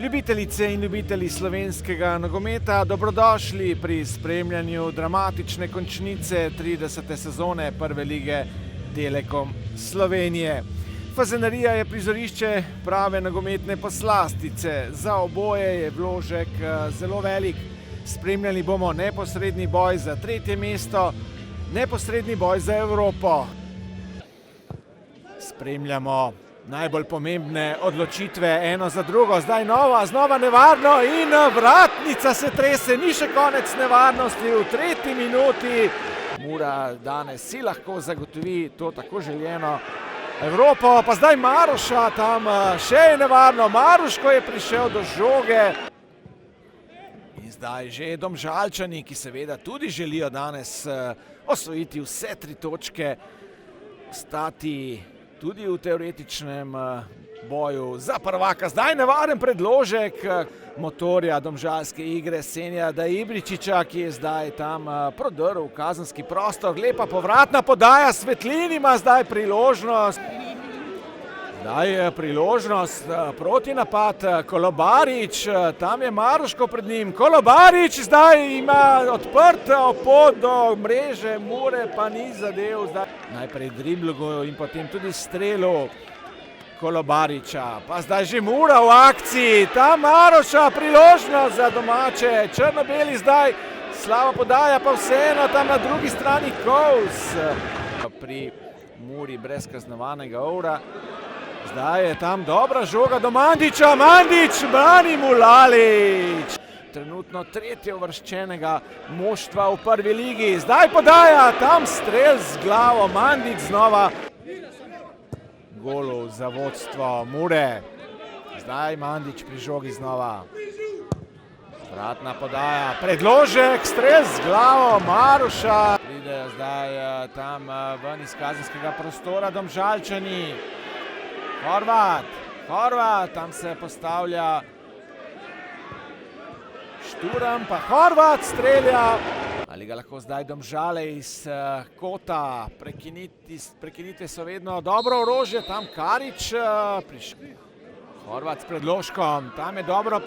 Ljubitelice in ljubitelji slovenskega nogometa, dobrodošli pri spremljanju dramatične končnice 30. sezone Prve lige Telekom Slovenije. Fazanerija je prizorišče prave nogometne poslastice. Za oboje je vložek zelo velik. Spremljali bomo neposredni boj za tretje mesto, neposredni boj za Evropo. Spremljamo najbolj pomembne odločitve, eno za drugo, zdaj znova nevarno in vratnica se trese, ni še konec nevarnosti v tretji minuti. Mura danes si lahko zagotovi to tako željeno Evropo, pa zdaj Maroša tam še je nevarno, Maruško je prišel do žoge. In zdaj že Domžalčani, ki seveda tudi želijo danes osvojiti vse 3 točke, ostati tudi v teoretičnem boju za prvaka. Zdaj nevaren predložek motorja domžalske igre Senijada Ibričića, ki je zdaj tam prodrl v kazenski prostor. Lepa povratna podaja, Svetlin ima zdaj priložnost. Zdaj je priložnost, protinapad, Kolobarič, tam je Maruško pred njim. Kolobarič zdaj ima odprto pot do mreže, Mure pa ni zadev. Najprej driblu in potem tudi strelu Kolobariča. Pa zdaj že Mura v akciji, tam Maroša, priložnost za domače. Črno-beli zdaj, slaba podaja, pa vseeno tam na drugi strani Kovs. Pri Muri brez kaznovanega ovra. Zdaj je tam dobra žoga do Mandića, Mandić brani Mulalić. Trenutno tretje uvrščenega moštva v prvi ligi. Zdaj podaja, tam strel z glavo, Mandić znova. Golov za vodstvo Mure. Zdaj Mandić pri žogi znova. Vratna podaja, predložek, strel z glavo, Maruša. Pridejo zdaj tam ven iz kazenskega prostora Domžalčani. Horvat, tam se postavlja Šturm, pa Horvat strelja. Ali ga lahko zdaj Domžale iz kota, prekinitve so vedno dobro orožje, tam Karič, Horvat s predložkom, tam je dobro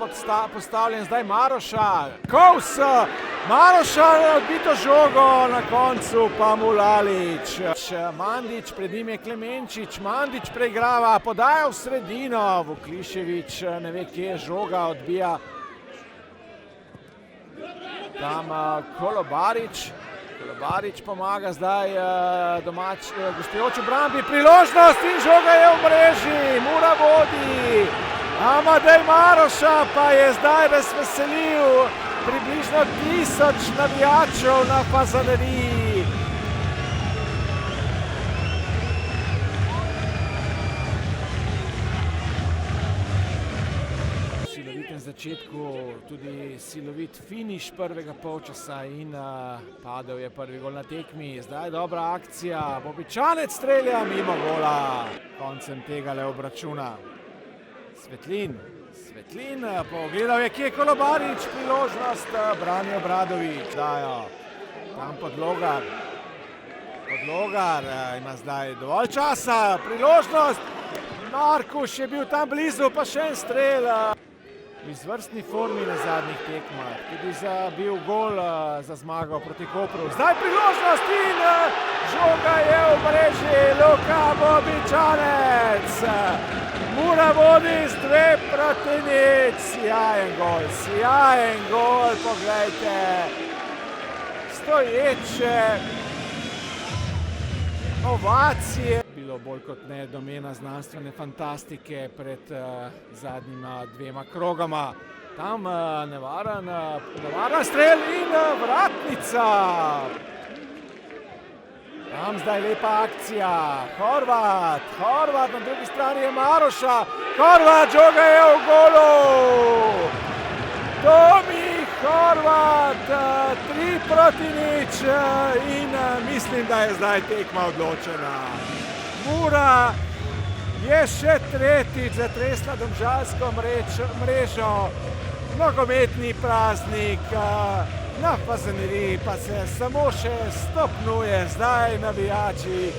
postavljen zdaj Maroša. Kovs, Maroša je odbito žogo, na koncu pa Mulalić. Mandić, pred njim je Klemenčič, Mandić preigrava, podaja v sredino, Vuklišević ne ve, kje je žoga, odbija. Tam Kolobarič pomaga zdaj gostujoči obrambi, priložnost in žoga je v mreži, Mura vodi. Amadej Maroša pa je zdaj razveselil približno 1000 navijačev na Fazaneriji. Začetku tudi silovit finiš prvega polčasa in padel je prvi gol na tekmi. Zdaj dobra akcija, Bobičanec strelja mimo gola. Koncem tegale obračuna. Svetlin, pogledal je, kje je Kolobarič, priložnost, brani Obradović. Tam Podlogar ima zdaj dovolj časa, priložnost. Markuš je bil tam blizu, pa še en strel. V izvrstni formi na zadnjih tekmah, tudi zabil gol za zmago proti Kopru. Zdaj priložnost in žoga je v mreži, Luka Bobičanec. Mura vodi z 2-0, sjajen gol, poglejte. Stoječe ovacije. Bilo bolj kot ne domena znanstvene fantastike pred zadnjima 2 krogama. Tam nevaren strel in vratnica. Tam zdaj lepa akcija. Horvat, na drugi strani je Maroša. Horvat, žoga je v golu. Tomi Horvat, 3-0 in mislim, da je zdaj tekma odločena. Mura je še tretjič zatresla domžalsko mrežo, nogometni praznik na Fazaneriji pa se samo še stopnjuje, zdaj navijači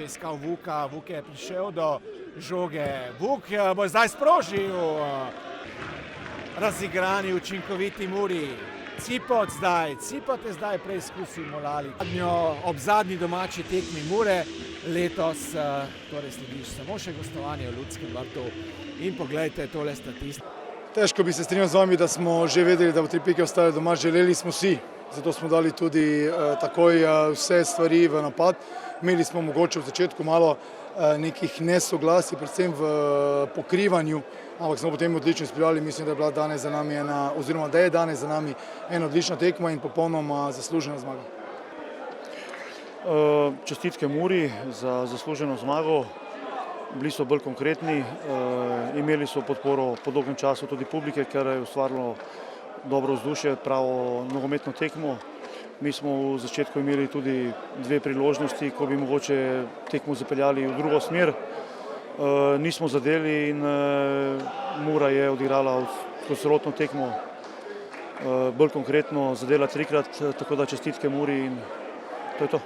je iskal Vuka, Vuk je prišel do žoge. Vuk bo zdaj sprožil. Razigrani, učinkoviti Muri. Cipot je zdaj preizkusil Molali. Ob zadnji domači tekmi Mure letos torej slediš samo še gostovanje v Ljudskem vrtu in poglejte tole statistiko. Težko bi se strinjal z vami, da smo že vedeli, da bo 3 pike ostale doma, želeli smo si. Zato smo dali tudi takoj vse stvari v napad. Imeli smo mogoče v začetku malo nekih nesoglasij, predvsem v pokrivanju, ampak smo potem odlično izpeljali. Mislim, da je bila danes za nami ena odlična tekma in popolnoma zaslužena zmaga. Čestitke Muri za zasluženo zmago. Bili so bolj konkretni, imeli so podporo po dolgem času tudi publike, kar je ustvarilo dobro vzdušje, pravo nogometno tekmo. Mi smo v začetku imeli tudi 2 priložnosti, ko bi mogoče tekmo zapeljali v drugo smer. Nismo zadeli in Mura je odigrala celotno tekmo bolj konkretno, zadela 3-krat, tako da čestitke Muri in to je to.